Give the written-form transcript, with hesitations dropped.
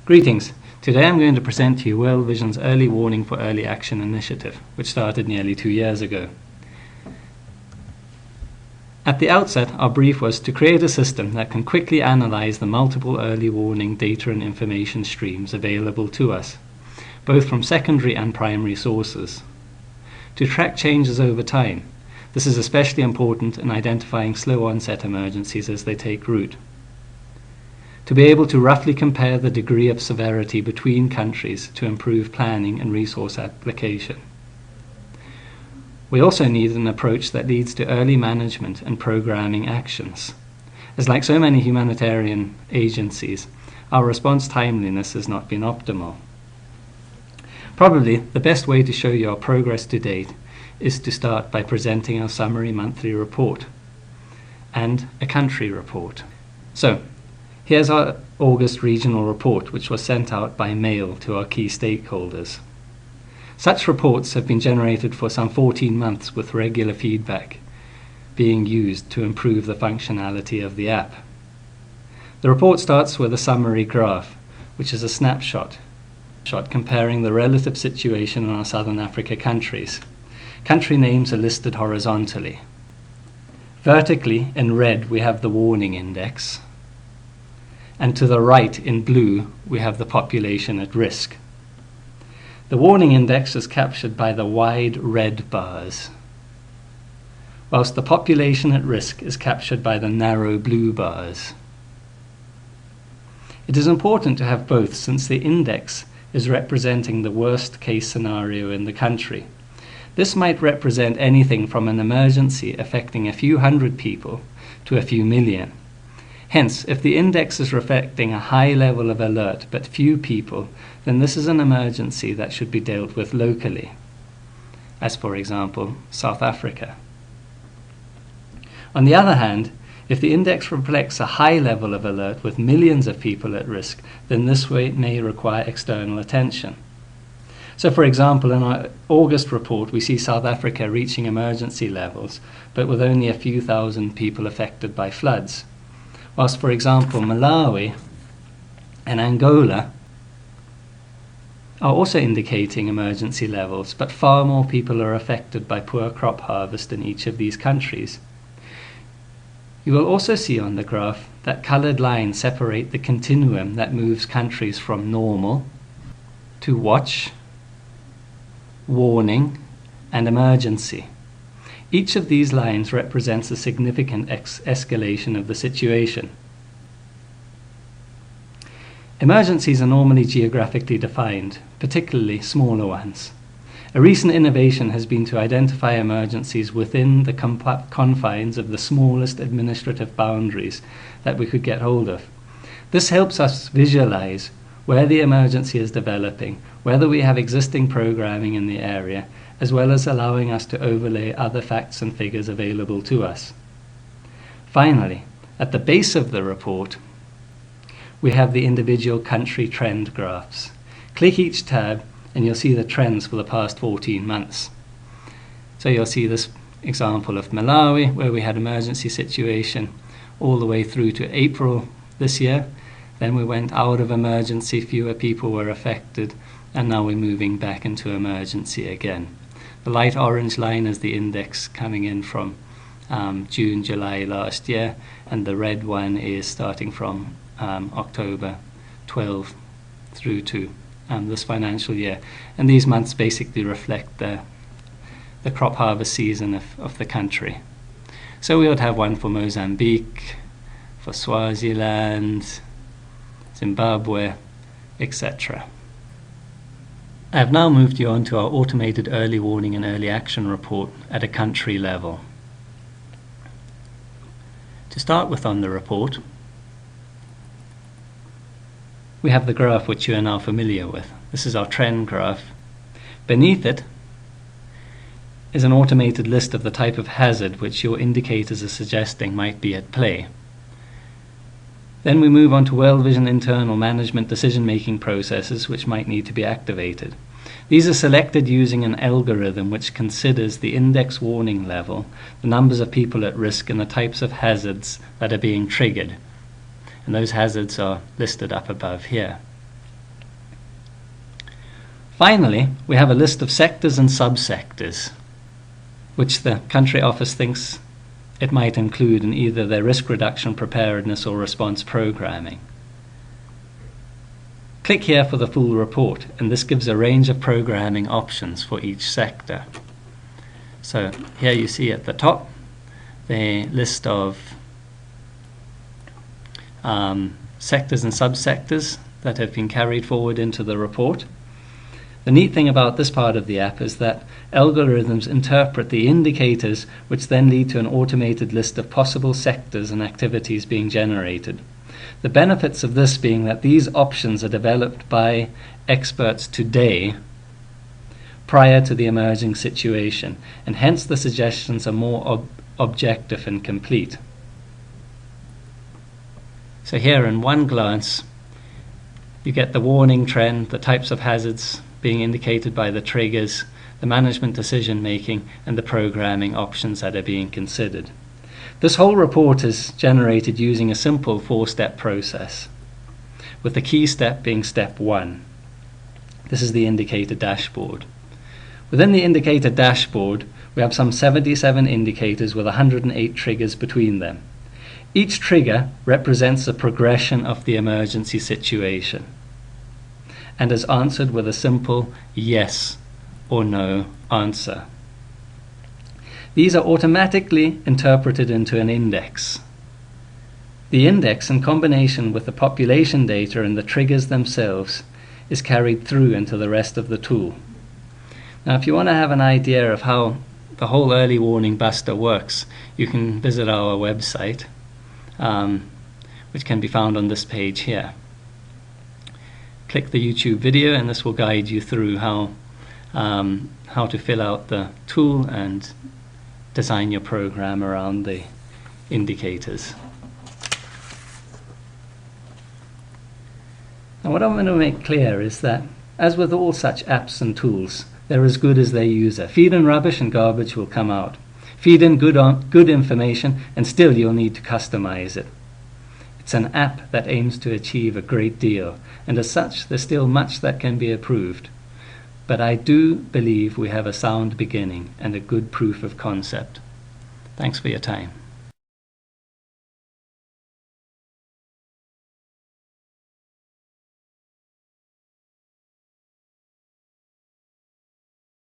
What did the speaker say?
Greetings. Today I'm going to present to you World Vision's Early Warning for Early Action initiative, which started nearly 2 years ago. At the outset, our brief was to create a system that can quickly analyze the multiple early warning data and information streams available to us, both from secondary and primary sources. To track changes over time, this is especially important in identifying slow onset emergencies as they take root. To be able to roughly compare the degree of severity between countries to improve planning and resource application. We also need an approach that leads to early management and programming actions, as like so many humanitarian agencies, our response timeliness has not been optimal. Probably the best way to show you our progress to date is to start by presenting our summary monthly report and a country report. So, here's our August regional report, which was sent out by mail to our key stakeholders. Such reports have been generated for some 14 months with regular feedback being used to improve the functionality of the app. The report starts with a summary graph, which is a snapshot comparing the relative situation in our Southern Africa countries. Country names are listed horizontally. Vertically, in red, we have the warning index, and to the right, in blue, we have the population at risk. The warning index is captured by the wide red bars, whilst the population at risk is captured by the narrow blue bars. It is important to have both, since the index is representing the worst case scenario in the country. This might represent anything from an emergency affecting a few hundred people to a few million. Hence, if the index is reflecting a high level of alert but few people, then this is an emergency that should be dealt with locally, as for example, South Africa. On the other hand, if the index reflects a high level of alert with millions of people at risk, then this may require external attention. So, for example, in our August report, we see South Africa reaching emergency levels, but with only a few thousand people affected by floods. Whilst, for example, Malawi and Angola are also indicating emergency levels, but far more people are affected by poor crop harvest in each of these countries. You will also see on the graph that coloured lines separate the continuum that moves countries from normal to watch, warning, and emergency. Each of these lines represents a significant escalation of the situation. Emergencies are normally geographically defined, particularly smaller ones. A recent innovation has been to identify emergencies within the confines of the smallest administrative boundaries that we could get hold of. This helps us visualize where the emergency is developing, whether we have existing programming in the area, as well as allowing us to overlay other facts and figures available to us. Finally, at the base of the report, we have the individual country trend graphs. Click each tab and you'll see the trends for the past 14 months. So you'll see this example of Malawi, where we had emergency situation all the way through to April this year. Then we went out of emergency, fewer people were affected, and now we're moving back into emergency again. The light orange line is the index coming in from June, July last year, and the red one is starting from October 12 through to this financial year. And these months basically reflect the crop harvest season of the country. So we would have one for Mozambique, for Swaziland, Zimbabwe, etc. I have now moved you on to our automated early warning and early action report at a country level. To start with on the report, we have the graph which you are now familiar with. This is our trend graph. Beneath it is an automated list of the type of hazard which your indicators are suggesting might be at play. Then we move on to World Vision internal management decision-making processes which might need to be activated. These are selected using an algorithm which considers the index warning level, the numbers of people at risk, and the types of hazards that are being triggered. And those hazards are listed up above here. Finally, we have a list of sectors and subsectors, which the country office thinks it might include in either their risk reduction, preparedness, or response programming. Click here for the full report, and this gives a range of programming options for each sector. So here you see at the top the list of sectors and subsectors that have been carried forward into the report. The neat thing about this part of the app is that algorithms interpret the indicators, which then lead to an automated list of possible sectors and activities being generated. The benefits of this being that these options are developed by experts today prior to the emerging situation, and hence the suggestions are more objective and complete. So here in one glance you get the warning trend, the types of hazards being indicated by the triggers, the management decision making, and the programming options that are being considered. This whole report is generated using a simple 4-step process, with the key step being step 1. This is the indicator dashboard. Within the indicator dashboard, we have some 77 indicators with 108 triggers between them. Each trigger represents a progression of the emergency situation and is answered with a simple yes or no answer. These are automatically interpreted into an index. The index, in combination with the population data and the triggers themselves, is carried through into the rest of the tool. Now, if you want to have an idea of how the whole early warning buster works, you can visit our website, which can be found on this page here. Click the YouTube video, and this will guide you through how to fill out the tool and design your program around the indicators. Now, what I want to make clear is that, as with all such apps and tools, they're as good as their user. Feed in rubbish and garbage will come out. Feed in good information and still you'll need to customize it. It's an app that aims to achieve a great deal, and as such there's still much that can be improved. But I do believe we have a sound beginning and a good proof of concept. Thanks for your time.